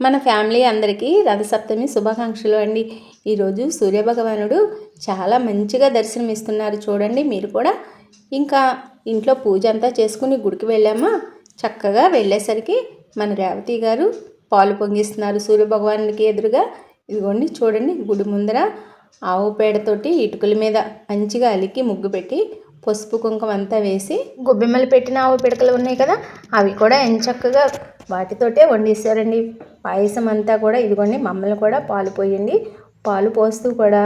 మన ఫ్యామిలీ అందరికీ రథసప్తమి శుభాకాంక్షలు అండి. ఈరోజు సూర్యభగవానుడు చాలా మంచిగా దర్శనమిస్తున్నారు చూడండి. మీరు కూడా ఇంకా ఇంట్లో పూజ అంతా చేసుకుని గుడికి వెళ్ళామా, చక్కగా వెళ్ళేసరికి మన రేవతి గారు పాలు పొంగిస్తున్నారు సూర్యభగవానుడికి ఎదురుగా. ఇదిగోండి చూడండి, గుడి ముందర ఆవు పేడతోటి ఇటుకల మీద మంచిగా అలికి ముగ్గు పెట్టి పసుపు కుంకుమ అంతా వేసి గొబ్బెమ్మలు పెట్టిన ఆవు పిడకలు ఉన్నాయి కదా, అవి కూడా ఎంచక్కగా వాటితోటే వండేసారండి. పాయసం అంతా కూడా ఇదిగోండి, మమ్మల్ని కూడా పాలు పోయండి, పాలు పోస్తూ కూడా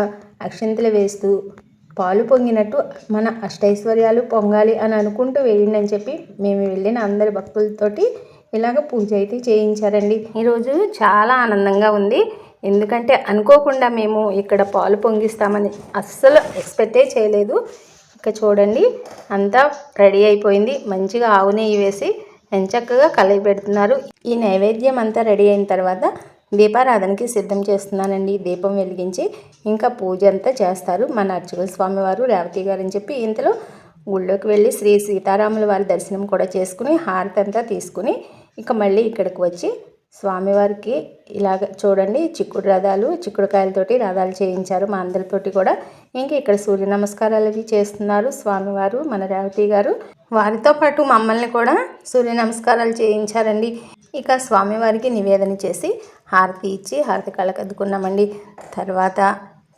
అక్షింతలు వేస్తూ పాలు పొంగినట్టు మన అష్టైశ్వర్యాలు పొంగాలి అని అనుకుంటూ వేయండి అని చెప్పి మేము వెళ్ళిన అందరి భక్తులతోటి ఇలాగ పూజ అయితే చేయించారండి. ఈరోజు చాలా ఆనందంగా ఉంది. ఎందుకంటే అనుకోకుండా మేము ఇక్కడ పాలు పొంగిస్తామని అస్సలు ఎక్స్పెక్టే చేయలేదు. ఇక చూడండి, అంతా రెడీ అయిపోయింది. మంచిగా ఆవు నెయ్యి వేసి ఎంచక్కగా కలయి పెడుతున్నారు. ఈ నైవేద్యం అంతా రెడీ అయిన తర్వాత దీపారాధనకి సిద్ధం చేస్తున్నానండి. దీపం వెలిగించి ఇంకా పూజ అంతా చేస్తారు మన అర్చకుల స్వామివారు, రేవతి గారు అని చెప్పి. ఇంతలో గుళ్ళోకి వెళ్ళి శ్రీ సీతారాముల వారి దర్శనం కూడా చేసుకుని హారతి అంతా తీసుకుని ఇక మళ్ళీ ఇక్కడికి వచ్చి స్వామివారికి ఇలాగ చూడండి చిక్కుడు రథాలు, చిక్కుడుకాయలతోటి రథాలు చేయించారు మా అందరితోటి కూడా. ఇంక ఇక్కడ సూర్య నమస్కారాలు అవి చేస్తున్నారు స్వామివారు, మన రేవతి గారు. వారితో పాటు మమ్మల్ని కూడా సూర్య నమస్కారాలు చేయించారండి. ఇక స్వామివారికి నివేదన చేసి హారతి ఇచ్చి హారతి కళ్ళకద్దుకున్నామండి. తర్వాత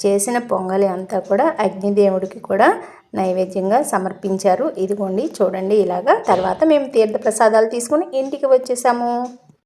చేసిన పొంగలి అంతా కూడా అగ్నిదేవుడికి కూడా నైవేద్యంగా సమర్పించారు. ఇదిగోండి చూడండి ఇలాగా. తర్వాత మేము తీర్థ ప్రసాదాలు తీసుకుని ఇంటికి వచ్చేసాము.